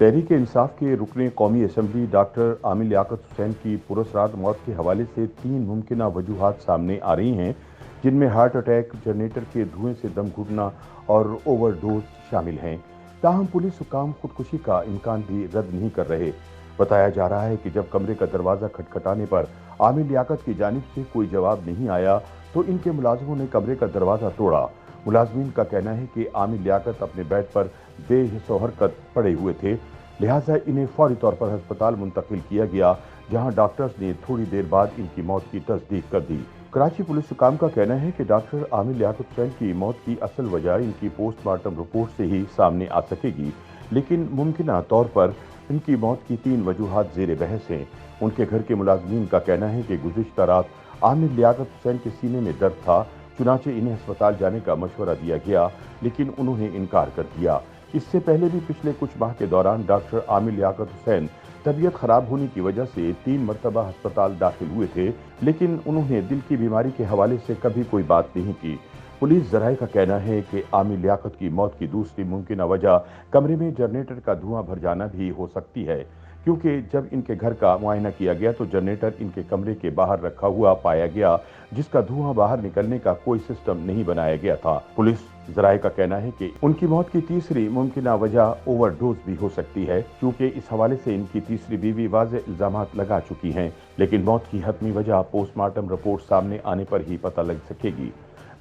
तहरीक इंसाफ के रुकने कौमी असम्बली डॉक्टर आमिर लियाकत हुसैन की पुरअसरार मौत के हवाले से 3 मुमकिन वजूहात सामने आ रही हैं, जिनमें हार्ट अटैक, जनरेटर के धुएं से दम घुटना और ओवरडोज शामिल हैं। ताहम पुलिस हुकाम खुदकुशी का इम्कान भी रद्द नहीं कर रहे। बताया जा रहा है कि जब कमरे का दरवाज़ा खटखटाने पर आमिर लियाकत की जानिब से कोई जवाब नहीं आया तो इनके मुलाजिमों ने कमरे का दरवाज़ा तोड़ा। मुलाजमीन का कहना है कि आमिर लियाकत अपने बेड पर बेहिस्सो हरकत पड़े हुए थे, लिहाजा इन्हें फौरी तौर पर अस्पताल मुंतकिल किया गया, जहां डॉक्टर्स ने थोड़ी देर बाद इनकी मौत की तस्दीक कर दी। कराची पुलिस हुकाम का कहना है कि डॉक्टर आमिर लियाकत हुसैन की मौत की असल वजह इनकी पोस्टमार्टम रिपोर्ट से ही सामने आ सकेगी, लेकिन मुमकिन तौर पर इनकी मौत की 3 वजूहात ज़ेर बहस हैं। उनके घर के मुलाजमीन का कहना है कि गुज़िश्ता रात आमिर लियाकत हुसैन के सीने में दर्द था, चुनाचे इन्हें अस्पताल जाने का मशवरा दिया गया, लेकिन उन्होंने इनकार कर दिया। इससे पहले भी पिछले कुछ माह के दौरान डॉक्टर आमिर लियाकत हुसैन तबीयत खराब होने की वजह से 3 मरतबा अस्पताल दाखिल हुए थे, लेकिन उन्होंने दिल की बीमारी के हवाले से कभी कोई बात नहीं की। पुलिस ज़राए का कहना है कि आमिर लियाकत की मौत की दूसरी मुमकिन वजह कमरे में जनरेटर का धुआं भर जाना भी हो सकती है, क्योंकि जब इनके घर का मुआयना किया गया तो जनरेटर इनके कमरे के बाहर रखा हुआ पाया गया, जिसका धुआं बाहर निकलने का कोई सिस्टम नहीं बनाया गया था। पुलिस ज़राए का कहना है कि उनकी मौत की तीसरी मुमकिन वजह ओवरडोज भी हो सकती है, क्योंकि इस हवाले से इनकी तीसरी बीवी वाज़े इल्ज़ामात लगा चुकी हैं, लेकिन मौत की हतमी वजह पोस्टमार्टम रिपोर्ट सामने आने पर ही पता लग सकेगी।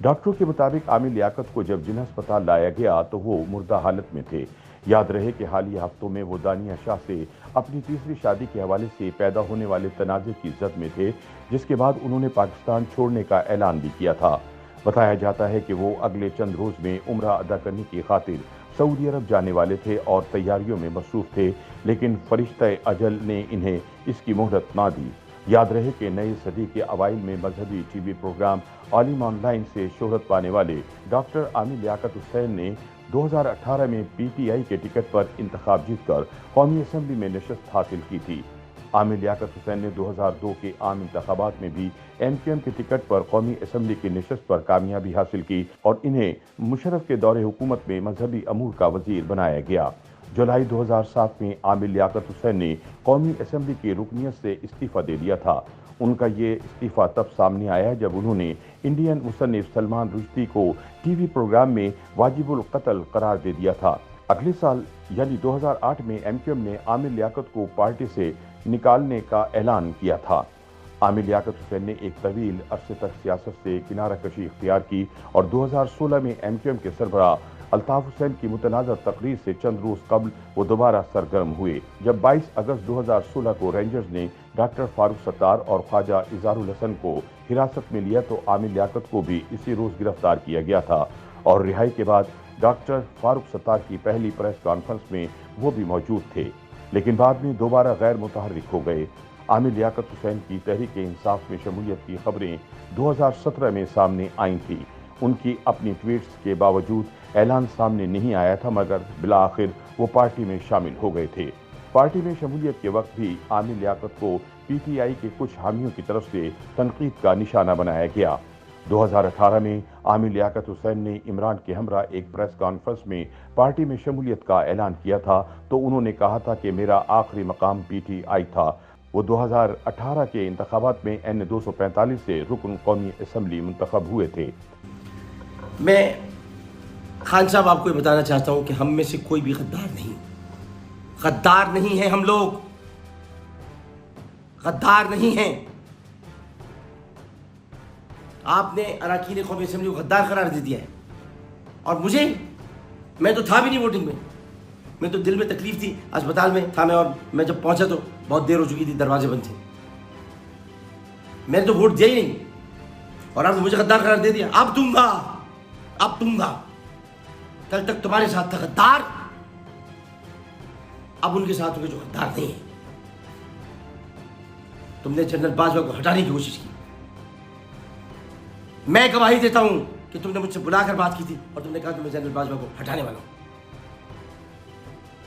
डॉक्टरों के मुताबिक आमिर लियाकत को जब जिन्ना अस्पताल लाया गया तो वो मुर्दा हालत में थे। याद रहे कि हालिया हफ्तों में वो दानिया शाह से अपनी तीसरी शादी के हवाले से पैदा होने वाले तनाज़े की जद में थे, जिसके बाद उन्होंने पाकिस्तान छोड़ने का ऐलान भी किया था। बताया जाता है कि वो अगले चंद रोज में उम्रा अदा करने की खातिर सऊदी अरब जाने वाले थे और तैयारियों में मसरूफ थे, लेकिन फरिश्ता अजल ने इन्हें इसकी मोहलत ना दी। याद रहे कि नई सदी के अवाइल में मजहबी टीवी प्रोग्राम आलिम ऑनलाइन से शोहरत पाने वाले डॉक्टर आमिर लियाकत हुसैन ने 2018 में पीटीआई के टिकट पर इंतखाब जीतकर कौमी असम्बली में नशस्त हासिल की थी। आमिर लियाकत हुसैन ने 2002 के आम इंतखाबात में भी एमक्यूएम के टिकट पर कौमी असम्बली की नशस्त पर कामयाबी हासिल की और इन्हें मुशर्रफ के दौरे हुकूमत में मजहबी अमूर का वजीर बनाया गया। जुलाई 2007 में आमिर लियाकत हुसैन ने कौमी असम्बली की रुकनियत से इस्तीफा दे दिया था। उनका ये इस्तीफा तब सामने आया जब उन्होंने इंडियन मुसन्निफ सलमान रुश्दी को टीवी प्रोग्राम में वाजिबुल कत्ल करार दे दिया था। अगले साल यानी 2008 में एमक्यूएम ने आमिर लियाकत को पार्टी से निकालने का ऐलान किया था। आमिर लियाकत हुसैन ने एक तवील अरसे तक सियासत से किनारा कशी इख्तियार की और 2016 में एमक्यूएम के सरबराह अल्ताफ हुसैन की मुतनाज़र तकरीर से चंद रोज कबल वो दोबारा सरगर्म हुए, जब 22 अगस्त 2016 को रेंजर्स ने डॉक्टर फारूक सत्तार और ख्वाजा इज़ारुल हसन को हिरासत में लिया तो आमिर लियाकत को भी इसी रोज गिरफ्तार किया गया था और रिहाई के बाद डॉक्टर फारूक सत्तार की पहली प्रेस कॉन्फ्रेंस में वो भी मौजूद थे, लेकिन बाद में दोबारा गैर मुतहर्रिक हो गए। आमिर लियाकत हुसैन की तहरीक इंसाफ में शमूलियत की खबरें 2017 में सामने आई थी। उनकी अपनी ट्वीट्स के बावजूद ऐलान सामने नहीं आया था, मगर बिला आखिर वो पार्टी में शामिल हो गए थे। पार्टी में शमूलियत के वक्त भी आमिर लियाकत को पीटीआई के कुछ हामियों की तरफ से तनकीद का निशाना बनाया गया। 2018 में आमिर लियाकत हुसैन ने इमरान के हमरा एक प्रेस कॉन्फ्रेंस में पार्टी में शमूलियत का ऐलान किया था तो उन्होंने कहा था कि मेरा आखिरी मकाम पीटीआई था। वो 2018 के इंतखाबात में N245 से रुकन कौमी असम्बली मुंतखब हुए थे। मैं खान साहब आपको ये बताना चाहता हूं कि हम में से कोई भी गद्दार नहीं है। हम लोग गद्दार नहीं हैं। आपने अरकान कौमी असम्बली को गद्दार करार दे दिया है और मैं तो था भी नहीं वोटिंग में। मैं तो दिल में तकलीफ थी, अस्पताल में था मैं, और मैं जब पहुंचा तो बहुत देर हो चुकी थी, दरवाजे बंद थे। मैंने तो वोट दिया ही नहीं और आपने मुझे गद्दार करार दे दिया। अब दूंगा। कल तक तुम्हारे साथ था गद्दार, अब उनके साथ होंगे जो गद्दार नहीं है। तुमने जनरल बाजवा को हटाने की कोशिश की। मैं गवाही देता हूं कि तुमने मुझसे बुलाकर बात की थी और तुमने कहा कि मैं जनरल बाजवा को हटाने वाला हूं।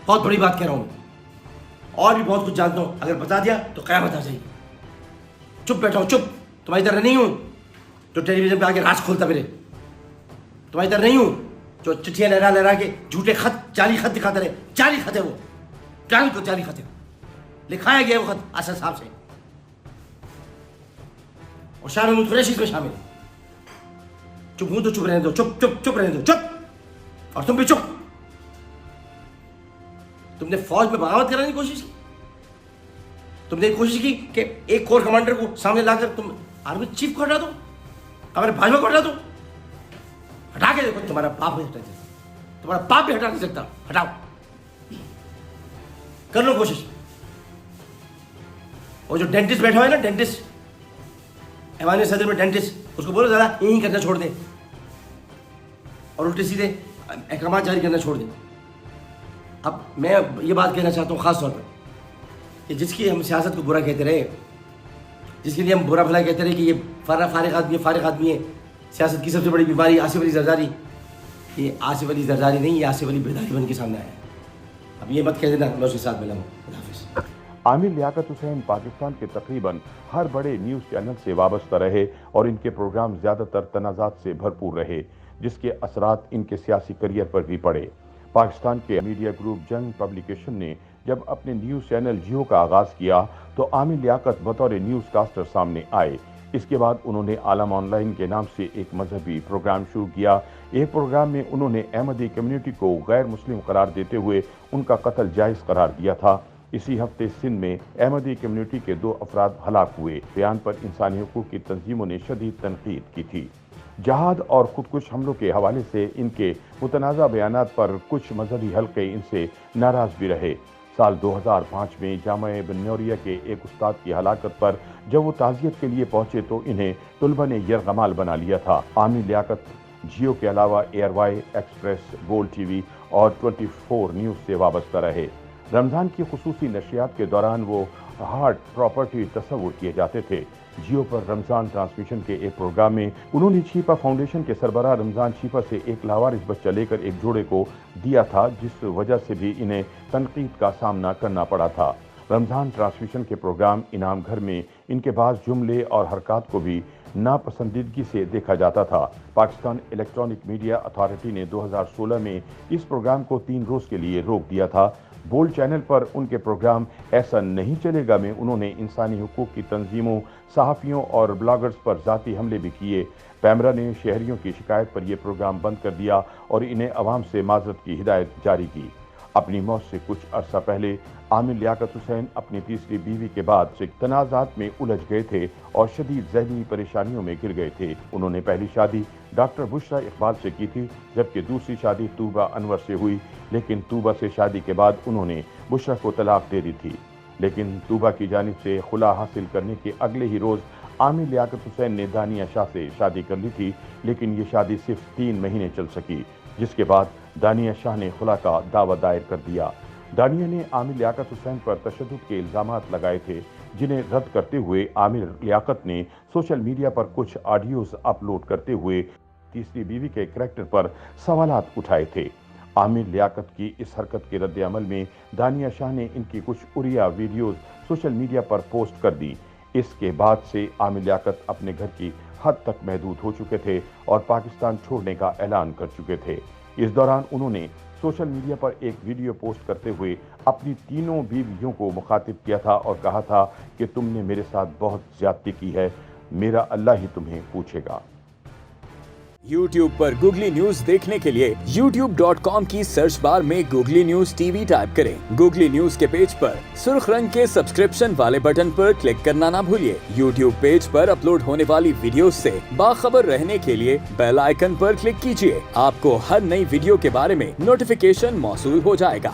बहुत बड़ी बात कह रहा हूं और भी बहुत कुछ जानता हूं। अगर बता दिया तो कयामत आ जाएगी। चुप बैठा हूं, चुप। तुम्हारी तरह नहीं हूं जो टेलीविजन पे आके राज खोलता मेरे। तुम्हारी तरह नहीं हूं जो चिट्ठियां लहरा के झूठे खत, जाली खत दिखाते रहे। जाली खत है वो। ٹائل کو جاری خط ہے, لکھایا گیا وہ خط اسد صاحب سے, اور شاہ محمود قریشی اس میں شامل ہے. چپ ہوں تو چپ رہنے دو, چپ چپ چپ رہنے دو, چپ. اور تم بھی چپ. تم نے فوج میں بغاوت کرانے کی کوشش کی, تم نے کوشش کی کہ ایک کور کمانڈر کو سامنے لا کر تم آرمی چیف کو ہٹا دو, ہمارے بھاجپا کو ہٹا دو. ہٹا کے دیکھو, تمہارا باپ نہیں ہٹا سکتا, تمہارا باپ بھی ہٹا نہیں سکتا. ہٹاؤ, کر لو کوشش. اور جو ڈینٹسٹ بیٹھا ہوا ہے نا, ڈینٹسٹ, ایوان صدر میں ڈینٹسٹ, اس کو بولو ذرا یہیں کرنا چھوڑ دیں اور الٹے سیدھے احکامات جاری کرنا چھوڑ دیں. اب میں یہ بات کہنا چاہتا ہوں خاص طور پر کہ جس کی ہم سیاست کو برا کہتے رہے, جس کے لیے ہم برا بھلا کہتے رہے کہ یہ فارغ آدمی ہے, سیاست کی سب سے بڑی بیماری آصف علی زرداری, یہ آصف علی زرداری نہیں, یہ آصف علی بیداری بن کے سامنے آیا ہے. اب یہ مت کہہ دینا میں اس کے ساتھ ملا ہوں. خدا حافظ. عامر لیاقت حسین پاکستان کے تقریباً ہر بڑے نیوز چینل سے وابستہ رہے اور ان کے پروگرام زیادہ تر تنازعات سے بھرپور رہے, جس کے اثرات ان کے سیاسی کریئر پر بھی پڑے. پاکستان کے میڈیا گروپ جنگ پبلیکیشن نے جب اپنے نیوز چینل جیو کا آغاز کیا تو عامر لیاقت بطور نیوز کاسٹر سامنے آئے. اس کے بعد انہوں نے عالم آن لائن کے نام سے ایک مذہبی پروگرام شروع کیا. ایک پروگرام میں انہوں نے احمدی کمیونٹی کو غیر مسلم قرار دیتے ہوئے ان کا قتل جائز قرار دیا تھا. اسی ہفتے سندھ میں احمدی کمیونٹی کے 2 افراد ہلاک ہوئے. بیان پر انسانی حقوق کی تنظیموں نے شدید تنقید کی تھی. جہاد اور خودکش حملوں کے حوالے سے ان کے متنازع بیانات پر کچھ مذہبی حلقے ان سے ناراض بھی رہے. سال 2005 میں جامعہ بن نوریہ کے ایک استاد کی ہلاکت پر جب وہ تعزیت کے لیے پہنچے تو انہیں طلبہ نے یرغمال بنا لیا تھا. عامر لیاقت جیو کے علاوہ ARY, Express, Gold TV وی اور 24 نیوز سے وابستہ رہے. رمضان کی خصوصی نشریات کے دوران وہ ہارٹ پراپرٹی تصور کیے جاتے تھے. جیو پر رمضان ٹرانسمیشن کے ایک پروگرام میں انہوں نے چھیپا فاؤنڈیشن کے سربراہ رمضان چھیپا سے ایک لاوارث بچہ لے کر ایک جوڑے کو دیا تھا, جس وجہ سے بھی انہیں تنقید کا سامنا کرنا پڑا تھا. رمضان ٹرانسمیشن کے پروگرام انعام گھر میں ان کے بعض جملے اور حرکات کو بھی ناپسندیدگی سے دیکھا جاتا تھا. پاکستان الیکٹرانک میڈیا اتھارٹی نے 2016 میں اس پروگرام کو 3 روز کے لیے روک دیا تھا. بولڈ چینل پر ان کے پروگرام ایسا نہیں چلے گا میں انہوں نے انسانی حقوق کی تنظیموں, صحافیوں اور بلاگرز پر ذاتی حملے بھی کیے. پیمرا نے شہریوں کی شکایت پر یہ پروگرام بند کر دیا اور انہیں عوام سے معذرت کی ہدایت جاری کی. اپنی موت سے کچھ عرصہ پہلے عامر لیاقت حسین اپنی تیسری بیوی کے بعد سے تنازعات میں الجھ گئے تھے اور شدید ذہنی پریشانیوں میں گر گئے تھے. انہوں نے پہلی شادی ڈاکٹر بشرا اقبال سے کی تھی, جبکہ دوسری شادی طوبہ انور سے ہوئی, لیکن طوبہ سے شادی کے بعد انہوں نے بشرا کو طلاق دے دی تھی. لیکن طوبہ کی جانب سے خلا حاصل کرنے کے اگلے ہی روز عامر لیاقت حسین نے دانیہ شاہ سے شادی کر لی تھی, لیکن یہ شادی صرف 3 مہینے چل سکی, جس کے بعد دانیہ شاہ نے خلا کا دعویٰ دائر کر دیا. دانیہ نے عامر لیاقت حسین پر تشدد کے الزامات لگائے تھے, جنہیں رد کرتے ہوئے عامر لیاقت نے سوشل میڈیا پر کچھ آڈیوز اپلوڈ کرتے ہوئے تیسری بیوی کے کریکٹر پر سوالات اٹھائے تھے. عامر لیاقت کی اس حرکت کے رد عمل میں دانیہ شاہ نے ان کی کچھ اڑیا ویڈیوز سوشل میڈیا پر پوسٹ کر دی. اس کے بعد سے عامر لیاقت اپنے گھر کی حد تک محدود ہو چکے تھے اور پاکستان چھوڑنے کا اعلان کر چکے تھے. اس دوران انہوں نے سوشل میڈیا پر ایک ویڈیو پوسٹ کرتے ہوئے اپنی تینوں بیویوں کو مخاطب کیا تھا اور کہا تھا کہ تم نے میرے ساتھ بہت زیادتی کی ہے, میرا اللہ ہی تمہیں پوچھے گا. YouTube پر گوگلی نیوز دیکھنے کے لیے youtube.com کی سرچ بار میں googly news T V type کریں. گوگلی نیوز کے پیج پر سرخ رنگ کے سبسکرپشن والے بٹن پر کلک کرنا نہ بھولیے. YouTube پیج پر اپلوڈ ہونے والی ویڈیوز سے باخبر رہنے کے لیے بیل آئیکن پر کلک کیجیے. آپ کو ہر نئی ویڈیو کے بارے میں نوٹیفیکیشن موصول ہو جائے گا.